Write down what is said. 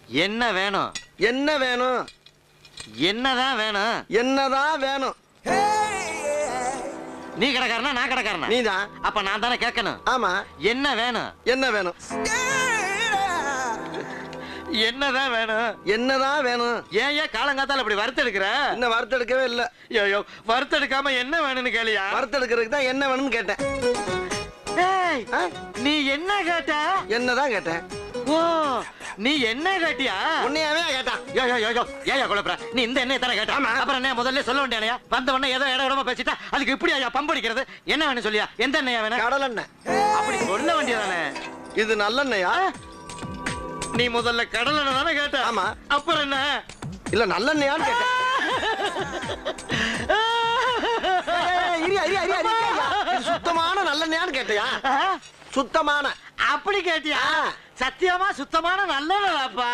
என்ன வேணும்? என்ன வேணும்? என்னதான் வேணும்? என்னதான் வேணும்? நீ கடைக்காரனா நான் கடைக்காரனா? நீதான். அப்ப நான் தானே கேட்கணும். ஆமா. என்ன வேணும்? என்ன வேணும்? என்னதான் வேணும்? என்னதான் வேணும்? ஏன் காலங்காத்தால இப்படி வறுத்தெடுக்கிற? இன்னும் வறுத்தெடுக்கவே இல்ல. ஐயோ, வறுத்தெடுக்காம என்ன வேணும்னு கேளியா? வறுத்தெடுக்கிறதுக்கு தான் என்ன வேணும்னு கேட்டேன். ஏய், நீ என்ன கேட்ட? என்னதான் கேட்டேன். ஓ, நீ என்ன கேட்டியா? உன்னையாவே கேட்டான். ஏயா குழப்பற? நீ இந்த எண்ணெய் தானே கேட்ட? ஆமா. அப்புறம் என்ன முதல்ல சொல்ல வேண்டியா? வந்த உடனே ஏதோ இட இடமா பேசிட்டா அதுக்கு இப்படி ஐயா பம்படிக்கிறது? என்ன வேணும் சொல்லியா? எந்த எண்ணெயா வேணும்? கடலெண்ணெய். அப்படி சொல்ல வேண்டியதானே. இது நல்லெண்ணெயா? நீ முதல்ல கடல் எண்ணெய் தானே கேட்ட? ஆமா. அப்புறம் என்ன? இல்ல நல்லெண்ணெயான்னு கேட்டேன். சுத்தமான நல்லெண்ணெயான்னு கேட்டியா? சுத்தமான. அப்படி கேட்டியா? சத்தியமா சுத்தமான நல்ல